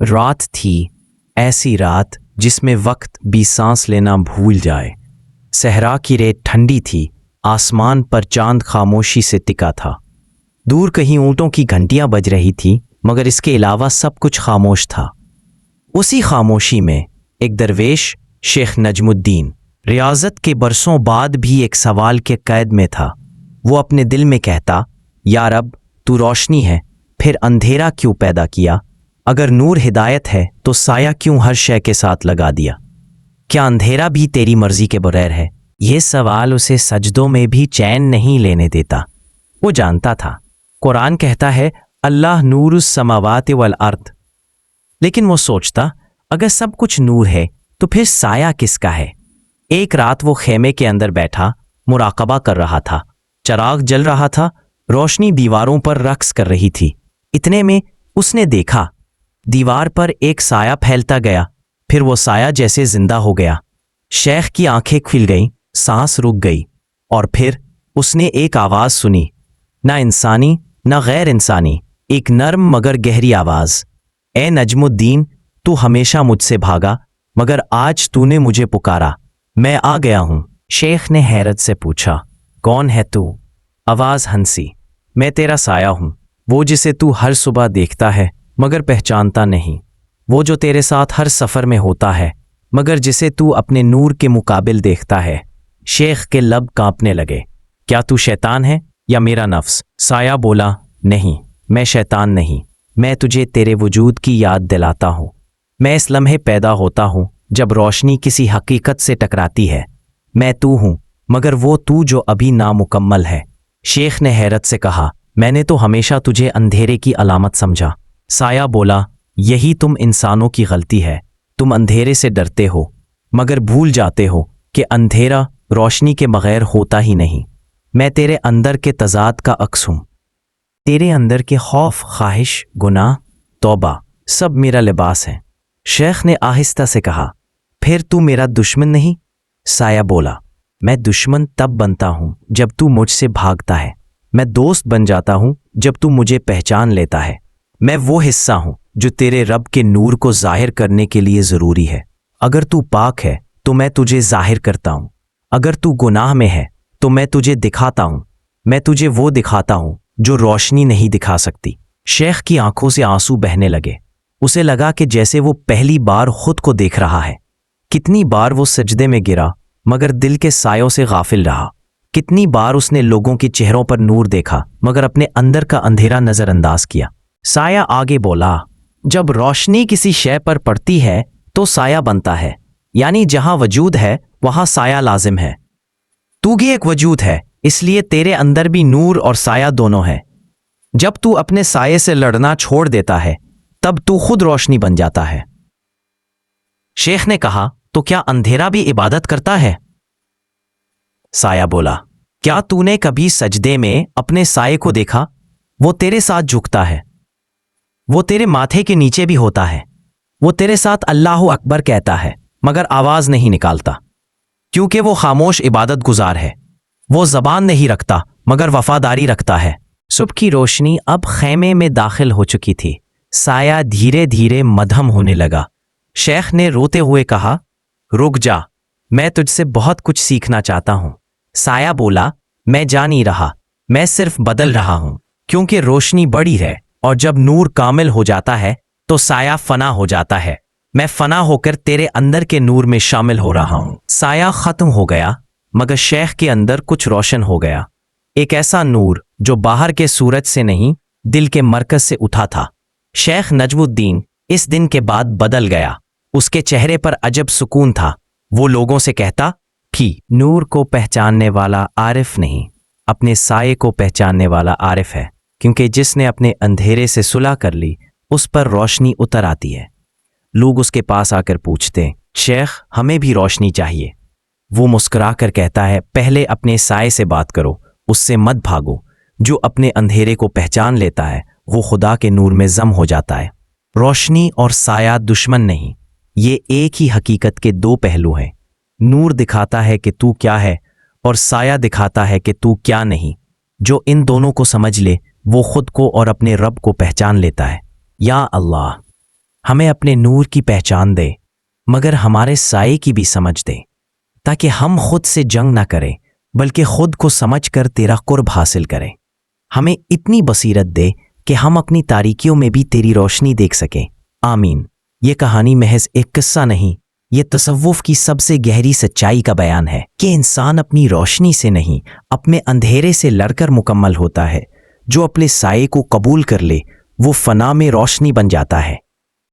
رات تھی، ایسی رات جس میں وقت بھی سانس لینا بھول جائے۔ صحرا کی ریت ٹھنڈی تھی، آسمان پر چاند خاموشی سے ٹکا تھا۔ دور کہیں اونٹوں کی گھنٹیاں بج رہی تھی، مگر اس کے علاوہ سب کچھ خاموش تھا۔ اسی خاموشی میں ایک درویش، شیخ نجم الدین، ریاضت کے برسوں بعد بھی ایک سوال کے قید میں تھا۔ وہ اپنے دل میں کہتا، یا رب، تو روشنی ہے، پھر اندھیرا کیوں پیدا کیا؟ اگر نور ہدایت ہے تو سایہ کیوں ہر شے کے ساتھ لگا دیا؟ کیا اندھیرا بھی تیری مرضی کے بغیر ہے؟ یہ سوال اسے سجدوں میں بھی چین نہیں لینے دیتا۔ وہ جانتا تھا قرآن کہتا ہے اللہ نور السماوات والارض، لیکن وہ سوچتا اگر سب کچھ نور ہے تو پھر سایہ کس کا ہے؟ ایک رات وہ خیمے کے اندر بیٹھا مراقبہ کر رہا تھا۔ چراغ جل رہا تھا، روشنی دیواروں پر رقص کر رہی تھی۔ اتنے میں اس نے دیکھا دیوار پر ایک سایہ پھیلتا گیا، پھر وہ سایہ جیسے زندہ ہو گیا۔ شیخ کی آنکھیں کھل گئیں، سانس رک گئی، اور پھر اس نے ایک آواز سنی، نہ انسانی نہ غیر انسانی، ایک نرم مگر گہری آواز، اے نجم الدین، تو ہمیشہ مجھ سے بھاگا، مگر آج تو نے مجھے پکارا، میں آ گیا ہوں۔ شیخ نے حیرت سے پوچھا، کون ہے تو؟ آواز ہنسی، میں تیرا سایہ ہوں، وہ جسے تو ہر صبح دیکھتا ہے مگر پہچانتا نہیں، وہ جو تیرے ساتھ ہر سفر میں ہوتا ہے مگر جسے تو اپنے نور کے مقابل دیکھتا ہے۔ شیخ کے لب کانپنے لگے، کیا تو شیطان ہے یا میرا نفس؟ سایہ بولا، نہیں، میں شیطان نہیں، میں تجھے تیرے وجود کی یاد دلاتا ہوں۔ میں اس لمحے پیدا ہوتا ہوں جب روشنی کسی حقیقت سے ٹکراتی ہے۔ میں تو ہوں، مگر وہ تو جو ابھی نامکمل ہے۔ شیخ نے حیرت سے کہا، میں نے تو ہمیشہ تجھے اندھیرے کی علامت سمجھا۔ سایہ بولا، یہی تم انسانوں کی غلطی ہے، تم اندھیرے سے ڈرتے ہو مگر بھول جاتے ہو کہ اندھیرا روشنی کے بغیر ہوتا ہی نہیں۔ میں تیرے اندر کے تضاد کا عکس ہوں، تیرے اندر کے خوف، خواہش، گناہ، توبہ، سب میرا لباس ہے۔ شیخ نے آہستہ سے کہا، پھر تو میرا دشمن نہیں؟ سایہ بولا، میں دشمن تب بنتا ہوں جب تو مجھ سے بھاگتا ہے، میں دوست بن جاتا ہوں جب تو مجھے پہچان لیتا ہے۔ میں وہ حصہ ہوں جو تیرے رب کے نور کو ظاہر کرنے کے لیے ضروری ہے۔ اگر تو پاک ہے تو میں تجھے ظاہر کرتا ہوں، اگر تو گناہ میں ہے تو میں تجھے دکھاتا ہوں، میں تجھے وہ دکھاتا ہوں جو روشنی نہیں دکھا سکتی۔ شیخ کی آنکھوں سے آنسو بہنے لگے، اسے لگا کہ جیسے وہ پہلی بار خود کو دیکھ رہا ہے۔ کتنی بار وہ سجدے میں گرا مگر دل کے سایوں سے غافل رہا، کتنی بار اس نے لوگوں کے چہروں پر نور دیکھا مگر اپنے اندر کا اندھیرا نظر انداز کیا۔ سایہ آگے بولا، جب روشنی کسی شے پر پڑتی ہے تو سایہ بنتا ہے، یعنی جہاں وجود ہے وہاں سایہ لازم ہے۔ تو بھی ایک وجود ہے، اس لیے تیرے اندر بھی نور اور سایہ دونوں ہے۔ جب تو اپنے سائے سے لڑنا چھوڑ دیتا ہے تب تو خود روشنی بن جاتا ہے۔ شیخ نے کہا، تو کیا اندھیرا بھی عبادت کرتا ہے؟ سایہ بولا، کیا تو نے کبھی سجدے میں اپنے سائے کو دیکھا؟ وہ تیرے ساتھ جھکتا ہے، وہ تیرے ماتھے کے نیچے بھی ہوتا ہے، وہ تیرے ساتھ اللہ اکبر کہتا ہے مگر آواز نہیں نکالتا، کیونکہ وہ خاموش عبادت گزار ہے۔ وہ زبان نہیں رکھتا مگر وفاداری رکھتا ہے۔ صبح کی روشنی اب خیمے میں داخل ہو چکی تھی، سایہ دھیرے دھیرے مدھم ہونے لگا۔ شیخ نے روتے ہوئے کہا، رک جا، میں تجھ سے بہت کچھ سیکھنا چاہتا ہوں۔ سایہ بولا، میں جا نہیں رہا، میں صرف بدل رہا ہوں، کیونکہ روشنی بڑی ہے اور جب نور کامل ہو جاتا ہے تو سایہ فنا ہو جاتا ہے۔ میں فنا ہو کر تیرے اندر کے نور میں شامل ہو رہا ہوں۔ سایہ ختم ہو گیا مگر شیخ کے اندر کچھ روشن ہو گیا، ایک ایسا نور جو باہر کے سورج سے نہیں، دل کے مرکز سے اٹھا تھا۔ شیخ نجم الدین اس دن کے بعد بدل گیا، اس کے چہرے پر عجب سکون تھا۔ وہ لوگوں سے کہتا، کہ نور کو پہچاننے والا عارف نہیں، اپنے سائے کو پہچاننے والا عارف ہے، کیونکہ جس نے اپنے اندھیرے سے صلح کر لی اس پر روشنی اتر آتی ہے۔ لوگ اس کے پاس آ کر پوچھتے، شیخ ہمیں بھی روشنی چاہیے۔ وہ مسکرا کر کہتا ہے، پہلے اپنے سائے سے بات کرو، اس سے مت بھاگو۔ جو اپنے اندھیرے کو پہچان لیتا ہے وہ خدا کے نور میں ضم ہو جاتا ہے۔ روشنی اور سایہ دشمن نہیں، یہ ایک ہی حقیقت کے دو پہلو ہیں۔ نور دکھاتا ہے کہ تو کیا ہے اور سایہ دکھاتا ہے کہ تو کیا نہیں۔ جو ان دونوں کو سمجھ لے وہ خود کو اور اپنے رب کو پہچان لیتا ہے۔ یا اللہ۔ ہمیں اپنے نور کی پہچان دے مگر ہمارے سائے کی بھی سمجھ دے، تاکہ ہم خود سے جنگ نہ کریں بلکہ خود کو سمجھ کر تیرا قرب حاصل کریں۔ ہمیں اتنی بصیرت دے کہ ہم اپنی تاریکیوں میں بھی تیری روشنی دیکھ سکیں۔ آمین۔ یہ کہانی محض ایک قصہ نہیں، یہ تصوف کی سب سے گہری سچائی کا بیان ہے کہ انسان اپنی روشنی سے نہیں، اپنے اندھیرے سے لڑ کر مکمل ہوتا ہے۔ جو اپنے سائے کو قبول کر لے وہ فنا میں روشنی بن جاتا ہے۔